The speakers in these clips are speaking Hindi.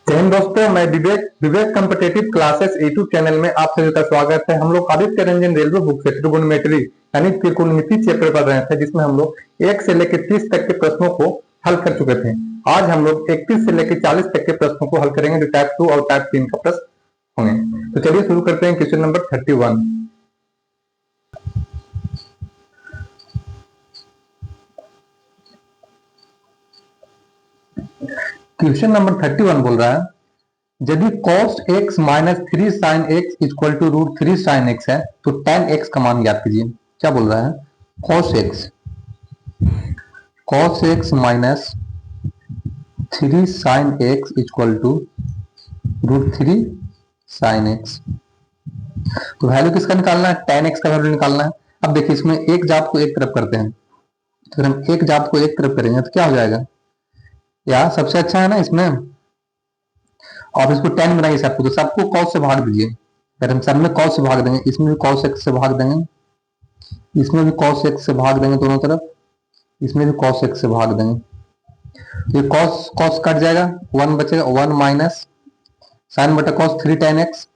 जैन दोस्तों, मैं विवेक विवेक कॉम्पिटेटिव क्लासेस यूट्यूब चैनल में आप सभी का स्वागत है। हम लोग आदित्य रंजन रेलवे बुक से त्रिकोणमिति यानी त्रिकोणमिति चैप्टर पढ़ रहे थे, जिसमें हम लोग 1 से लेकर 30 तक के प्रश्नों को हल कर चुके थे। आज हम लोग 31 से लेकर 40 तक के प्रश्नों को हल करेंगे, जो टाइप 2 और टाइप 3 का प्रश्न होंगे। तो चलिए शुरू करते हैं। Question number 31। क्वेश्चन नंबर 31 बोल रहा है, यदि cos x minus 3 sin x equal to root 3 sin x है तो tan x का मान ज्ञात कीजिए। क्या बोल रहा है? cos x minus 3 sin x equal to root 3 sin x। तो वैल्यू किसका निकालना है? tan x का वैल्यू निकालना है। अब देखिए, इसमें एक जात को एक तरफ करते हैं, तो अगर हम एक जात को एक तरफ करेंगे तो क्या हो जाएगा? या सबसे अच्छा है ना, इसमें आप इसको 10 बनाइए सबको, तो सबको cos से भाग दीजिए। अगर हम सब में cos से भाग देंगे, इसमें भी cos x से भाग देंगे, इसमें भी cos x से भाग देंगे, दोनों तरफ इसमें भी cos x से भाग देंगे। ये cos कट जाएगा, 1 बचेगा, 1 माइनस sin बटा cos 3 tan x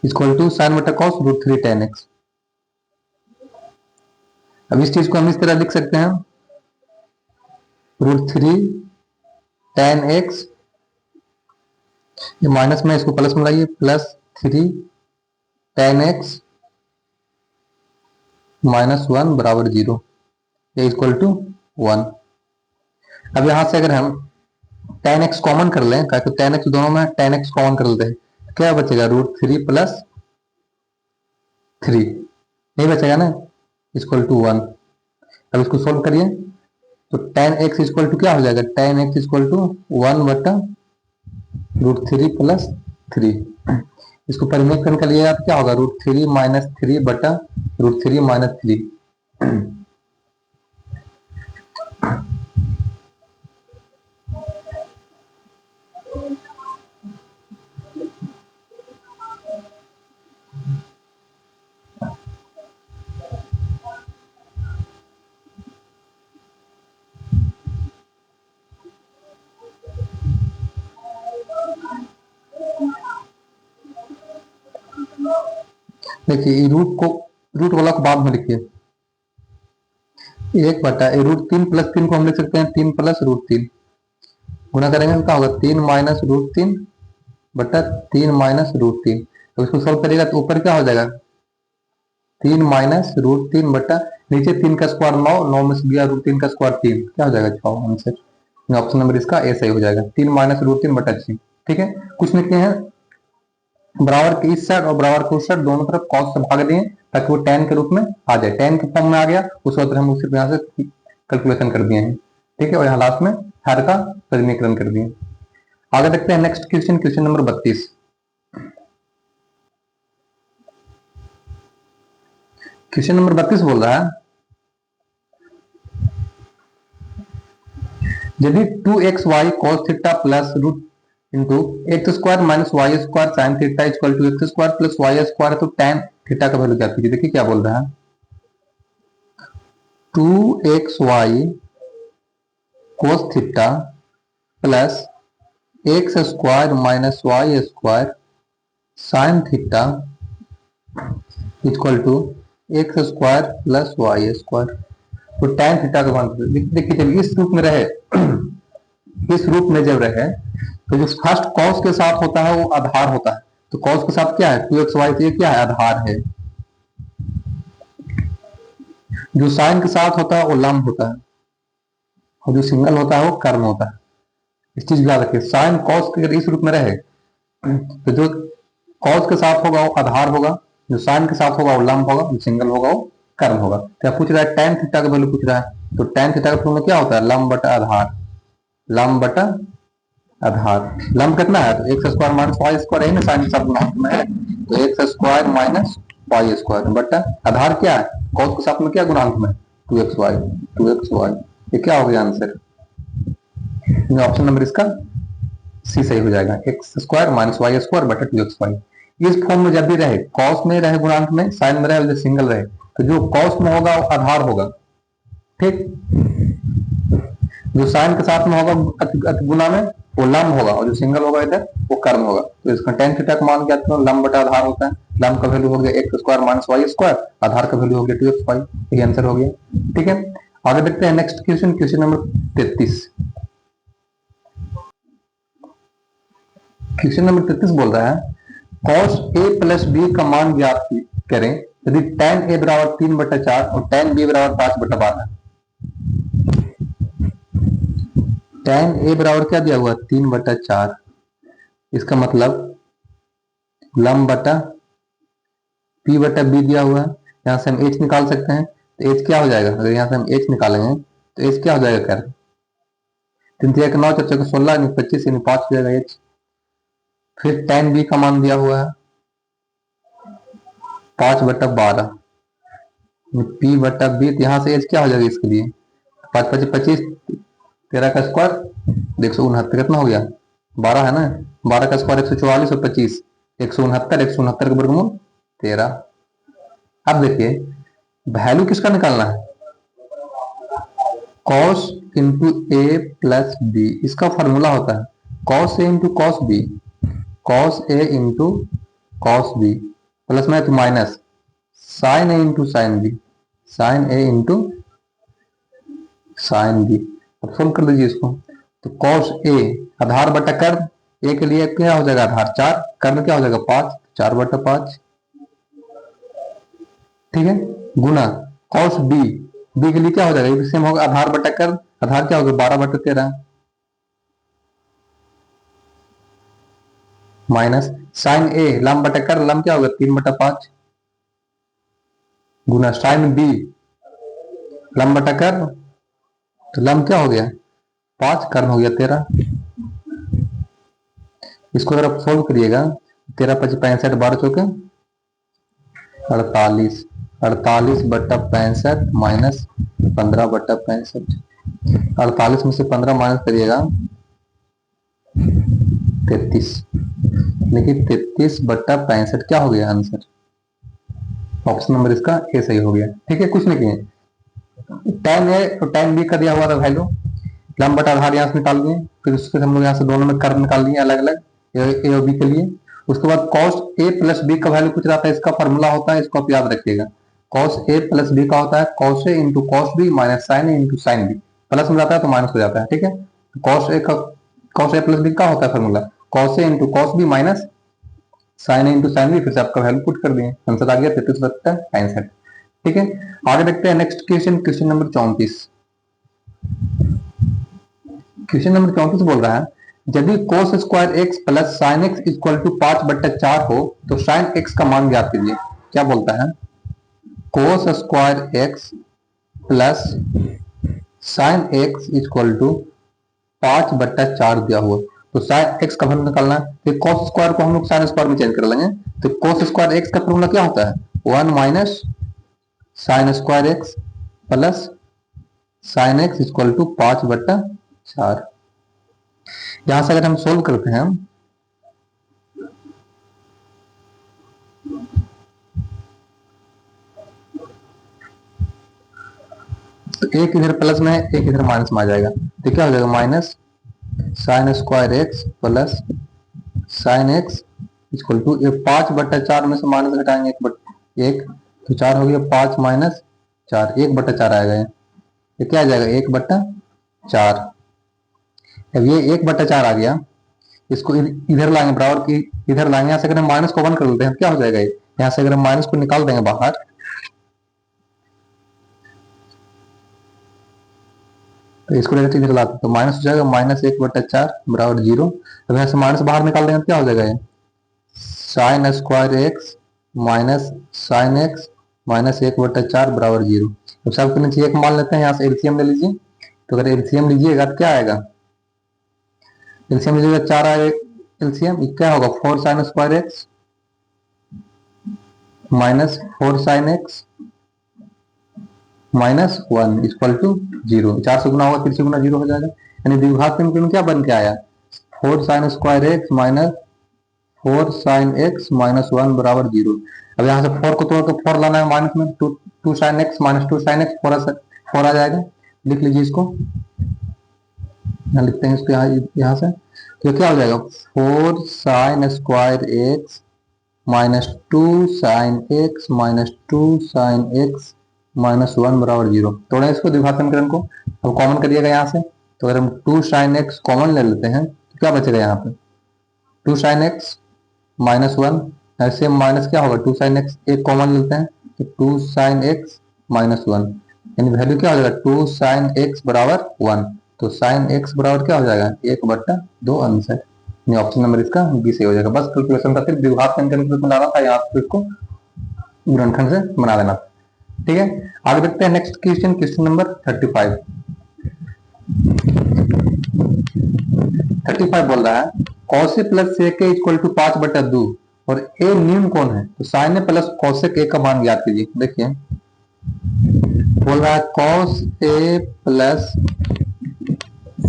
equal to sin बटा cos रूट 3 tan x। अब इस चीज को हम इस तरह लिख सकते हैं, रूट 3 tan x, ये माइनस में इसको प्लस मिलाइए, प्लस 3 tan x माइनस 1 बराबर 0, ये इक्वल टू 1। अब यहां से अगर हम tan x कॉमन कर लें, क्या तो tan x दोनों में tan x कॉमन कर लेते हैं, क्या बचेगा? रूट 3 प्लस 3, नहीं बचेगा ना, इक्वल टू 1। अब इसको सोल्व करिए तो tan x इक्वल टू क्या हो जाएगा? tan x इक्वल टू 1 बटा रूट 3 प्लस 3। इसको परिमेय कर लिएगा तो क्या होगा? रूट 3 माइनस 3 बटा रूट 3 माइनस 3। देखिए, रूट वाला को बाद में लिखिए, 1 बटा रूट 3 प्लस 3 को हम लिख सकते हैं 3 प्लस रूट 3, गुना करेंगे तो क्या होगा? 3 माइनस रूट 3 बटा 3 माइनस रूट 3। तो इसको सॉल्व करिएगा तो ऊपर क्या हो जाएगा? 3 माइनस रूट 3 बटा नीचे 3 का स्क्वायर 9, 9 में से गया रूट 3 का स्क्वायर 3, क्या हो जाएगा? 6 आंसर। ऑप्शन नंबर इसका ए सही हो जाएगा, 3 माइनस रूट 3 बटा 6। ठीक है, कुछ लिखते हैं, बराबर के इस साइड और बराबर के उस साइड दोनों तरफ cos से भाग दिए ताकि वो tan के रूप में आ जाए, tan के फॉर्म में आ गया, उस वक्त हम सिर्फ यहाँ से कैलकुलेशन कर दिए हैं। ठीक है, और यहाँ लास्ट में हर का समीकरण कर दिए। आगे देखते हैं next question, question number 32। Question number 32 बोल रहा है, यदि 2xy cos theta plus root into x square minus y square sine theta equal to x square plus y square, तो tan थीटा का वैल्यू क्या कीजिए। देखिए क्या बोल रहा है, 2xy cos theta plus x square minus y square sine theta equal to x square plus y square. तो tan थीटा का मान देखिए, जब इस रूप में रहे इस रूप में जब रहे तो जो फर्स्ट cos के साथ होता है वो आधार होता है। तो cos के साथ क्या है? 2xy, तो ये क्या है? आधार है। जो साइन के साथ होता है वो लंब होता है, और जो सिंगल होता है वो कर्ण होता है। इस चीज याद रखिए, साइन cos के अगर इस रूप में रहे तो जो cos के साथ होगा वो आधार होगा, जो साइन के साथ होगा वो लंब होगा, जो सिंगल होगा वो कर्ण होगा। क्या पूछ रहा है? tan थीटा का वैल्यू पूछ रहा है, तो tan थीटा का फॉर्मूला क्या होता है? लंब बटा आधार, लंब बटा आधार। लंब कितना है? तो x square minus y square है ना, साइन के साथ गुणा में है, तो x square minus y square बटा आधार क्या है? cos के साथ में क्या गुणांक में? 2xy, 2xy। ये क्या हो गया आंसर? ऑप्शन नंबर इसका सी सही हो जाएगा, x square minus y square बटा 2xy। इस फॉर्म में जब भी रहे, cos में रहे गुणांक में, साइन में रहे सिंगल रहे, तो जो cos में होगा वो आधार होगा। ठीक, जो साइन के साथ में होगा गुना में वो लंब होगा, और जो सिंगल होगा इधर वो कर्म होगा। तो इसका tan थीटा का मान क्या था, लंब बटा आधार होता है। लंब का वैल्यू हो गया x square minus y square, आधार का वैल्यू हो गया 2xy। ये आंसर हो गया। ठीक है, आगे देखते हैं next question, question number 33। Question number 33 बोल रहा है cos a प्लस बी का मान ज्ञात करें यदि tan a बराबर 3/4 और tan b बराबर 5/12। tan a बराबर क्या दिया हुआ 3/4, इसका मतलब लंब बटा p बटा b दिया हुआ है। यहाँ से हम h निकाल सकते हैं, तो h क्या हो जाएगा, अगर यहाँ से हम h निकालेंगे तो h क्या हो जाएगा कर 3 9 4 16 25 5 हो जाएगा h। फिर tan b का मान दिया हुआ है 5/12 p बटा b, तो यहाँ से h क्या हो जाएगा इसके लिए 5 5 25, 13 का स्क्वायर 169, कितना हो गया 12 है ना, 12 का स्क्वायर 144 और 25 169, 169 का वर्गमूल 13। अब देखिए वैल्यू किसका निकालना है, cos इंटू ए प्लस बी, इसका फॉर्मूला होता है cos ए इंटू कॉस बी, cos ए इंटू कॉस बी प्लस में तो minus sine A into sine B, sign A into sine B. अब सोल्व कर लीजिए इसको, तो cos ए आधार बटा कर्म, ए के लिए क्या हो जाएगा आधार 4, कर्म क्या हो जाएगा 5, 4/5। ठीक है, गुना cos b, b के लिए क्या हो जाएगा, ये सेम होगा आधार बटा कर्म, आधार क्या होगा 12/13 माइनस साइन ए लंब बटा कर्म, लंब क्या होगा 3/5 गुना साइन बी लंब बटा कर्म, तो लंब क्या हो गया 5, कर्म हो गया 13। इसको अगर आप सोल्व करिएगा 13 5 65 12 चौके 48, 48/65 माइनस 15/65, 48 में से 15 माइनस करिएगा 33, देखिए 33/65 क्या हो गया आंसर, ऑप्शन नंबर इसका ए सही हो गया। ठीक है, कुछ नहीं किए, tan ए और tan बी का दिया हुआ था वैल्यू, लंब बटा आधार यहाँ से निकाल दिए, फिर उसके हम लोग यहाँ से दोनों में कर्व निकाल दिए अलग अलग ए और बी के लिए। उसके बाद cos a प्लस बी का वैल्यू कुछ रहता है, इसका फॉर्मूला होता है, इसको आप याद रखिएगा, cos a प्लस बी का होता है cos a into cos B minus sine A into sine B, plus में जाता है तो माइनस हो जाता है। ठीक है, cos a प्लस बी का होता है formula cos a into cos B minus sine A into sine B, फिर से आपका वैल्यू पुट कर दिए, आंसर आ गया 33/65। ठीक है, आगे देखते हैं next question, question number 34। Question number 34 बोल रहा है यदि cos square x plus sine x equal to 5/4 हो तो साइन एक्स का मान ज्ञात कीजिए। क्या बोलता है, cos square x plus sine x equal to 5/4 दिया हुआ, तो साइन एक्स का वैल्यू निकालना है, फिर cos स्क्वायर को हम लोग साइन स्क्वायर में चेंज कर लेंगे, तो cos स्क्वायर एक्स का फॉर्मूला क्या होता है 1 minus sine square x plus sine x equal to 5/4। यहां से अगर हम सोल्व करते हैं तो एक इधर प्लस में एक इधर माइनस में आ जाएगा, तो क्या हो जाएगा minus sine square x plus sine x equal to 5/4 में से माइनस घटाएंगे 1 तो 4 हो गया, 5 माइनस 4 1/4 आएगा, ये क्या आ जाएगा 1/4। अब ये 1/4 आ गया, इसको इधर लाएंगे बराबर की, इधर लाएंगे, यहाँ से अगर हम माइनस को 1 कर देते हैं क्या हो जाएगा, यहाँ से अगर हम माइनस को निकाल देंगे बाहर तो इसको डायरेक्ट इधर लाते तो माइनस हो जाएगा माइनस 1/4 बराबर 0। अब यहाँ से माइनस बाहर निकाल देंगे क्या हो जाएगा ये sign square x minus sign x minus 1/4 बराबर 0। अब सबके नीचे एक मान लेते हैं, यहाँ से एलसीएम ले लीजिए, तो अगर एलसीएम लीजिएगा तो क्या आएगा, एलसीएम लीजिएगा 4 आएगा, एलसीएम क्या होगा 4 sine square x minus 4 sine x minus 1 equal to 0, 4 से गुना होगा 3 से गुना 0 हो जाएगा, यानी द्विघात समीकरण क्या बन के आया 4 sine square x minus 4 sine x minus 1 बराबर 0। अब यहाँ से 4 को तोड़ के 4 लाना है माइनस में, 2 sign x minus 2 sine x 4 आ जाएगा, लिख लीजिए इसको यहाँ लिखते हैं इसको, यहाँ से तो क्या हो जाएगा, 4 sine square x minus 2 sign x minus 2 sign x minus 1 बराबर 0। थोड़ा इसको द्विघात समीकरण को अब कॉमन करिएगा यहाँ से, तो अगर हम 2 साइन एक्स कॉमन ले लेते हैं तो क्या बचेगा यहाँ पे, 2 साइन एक्स माइनस 1, ऐसे माइनस क्या होगा, 2 साइन एक्स एक कॉमन लेते हैं तो 2 साइन एक्स माइनस 1, यानी वैल्यू क्या हो जाएगा, 2 साइन एक्स बराबर 1। तो साइन एक्स बराबर क्या हो जाएगा, 1/2 आंसर, ऑप्शन नंबर इसका बी सही हो जाएगा। बस कैलकुलेशन का सिर्फ द्विघात समीकरण के रूप में लाना था, यहाँ पे इसको गुणनखंड से बना देना था। ठीक है, आगे देखते हैं नेक्स्ट क्वेश्चन, क्वेश्चन नंबर 35। 35 बोल रहा है कौशिक प्लस सेक इक्वल टू 5/2 और ए न्यून कौन है, तो साइन ए प्लस कौशिक ए का मान ज्ञात कीजिए। देखिए बोल रहा है cos A plus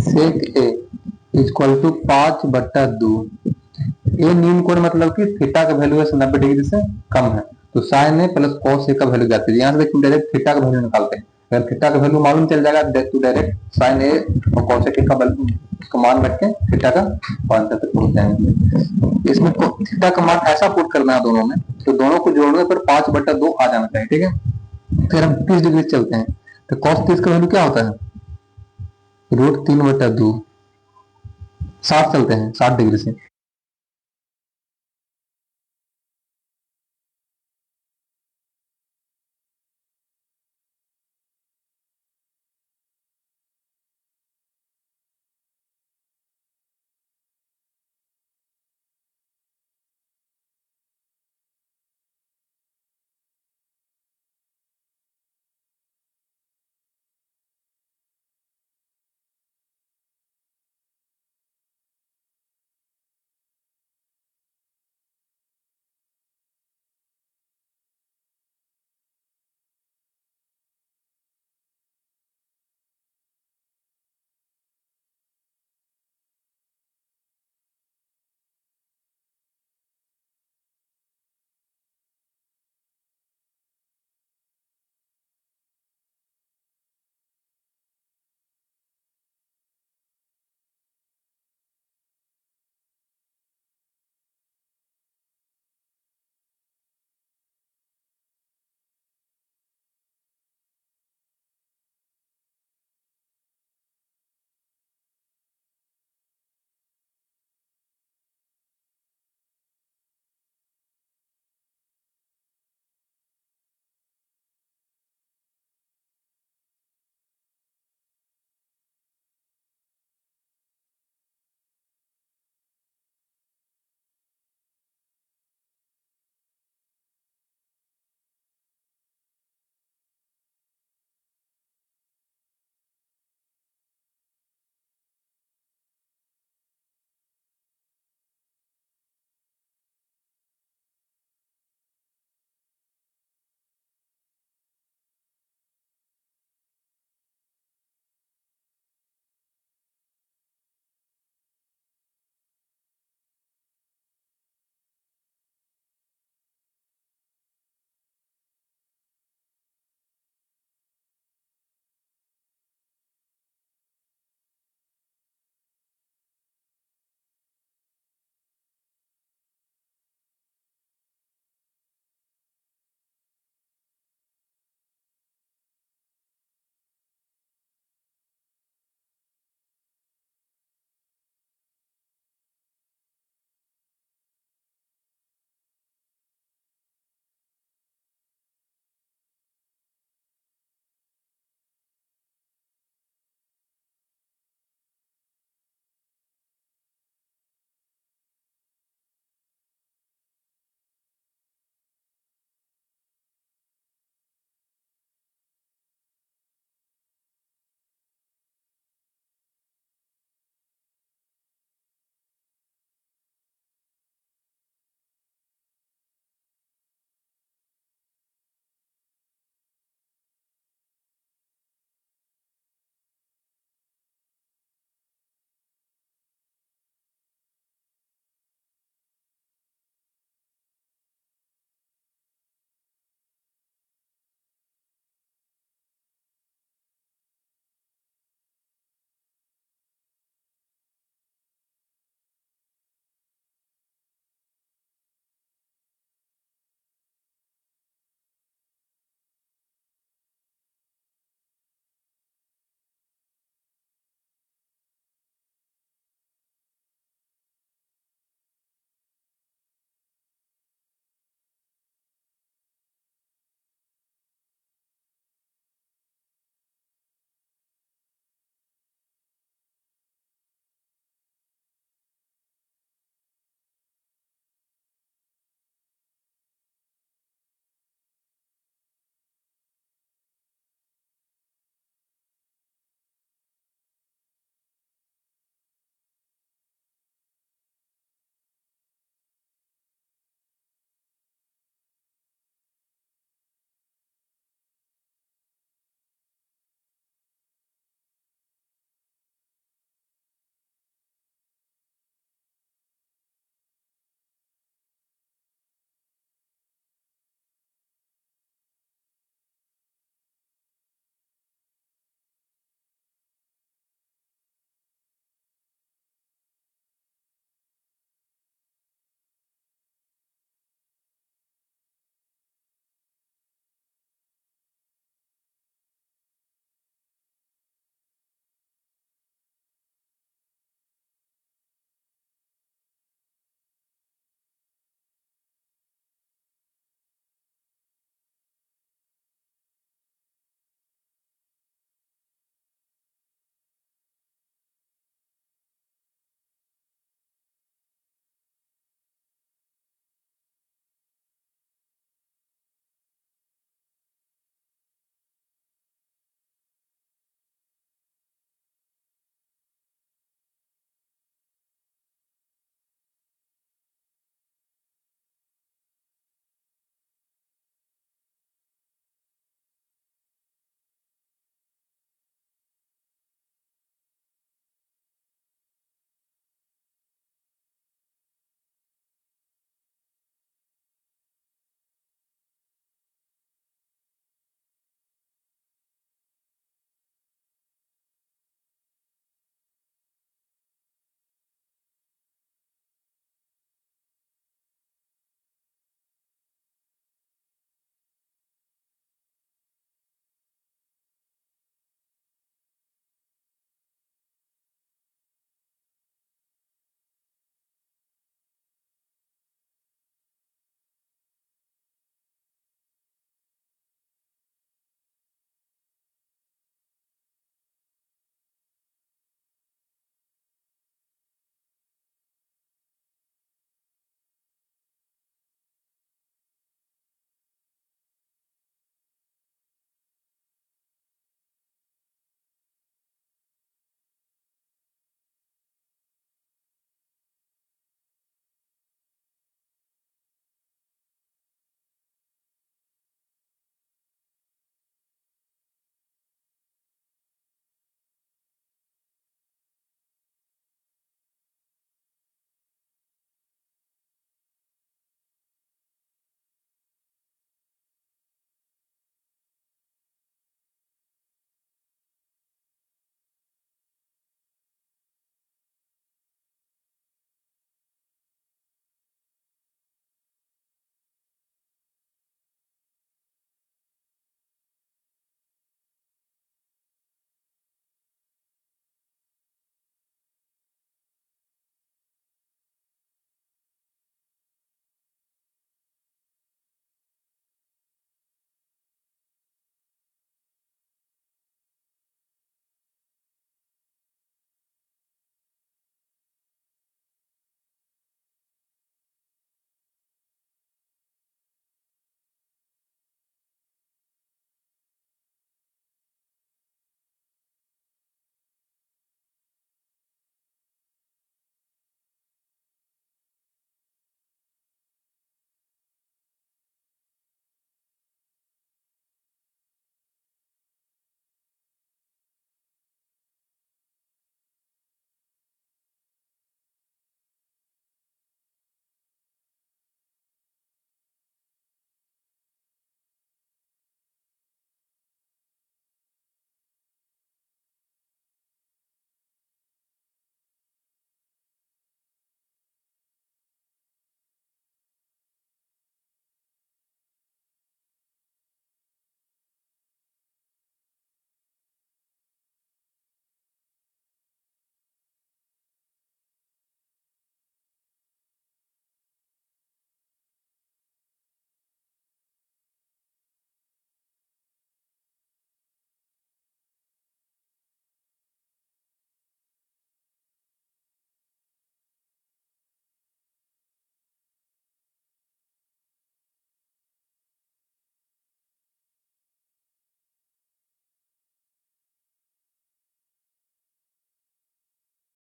sec A equal to 5/2, A न्यून कोण मतलब कि थीटा का वैल्यू है 90 डिग्री से कम है, तो sine A plus cos A का वैल्यू ज्ञात कीजिए। यहाँ से देखिए डायरेक्ट थीटा का वैल्यू निकालते हैं, अगर थीटा का वैल्यू मालूम चल जाएगा तो डायरेक्ट साइन ए और कॉस ए का वैल्यू का मान रख के थीटा का आंसर तक पहुंच जाएंगे। इसमें थीटा का मान ऐसा पुट करना है दोनों में, तो दोनों को जोड़ने पर 5/2 आ जाना चाहिए। ठीक है, फिर हम 30 डिग्री चलते हैं, तो कॉस 30 का वैल्यू क्या होता है, √3/2। 60 चलते हैं, 60 डिग्री से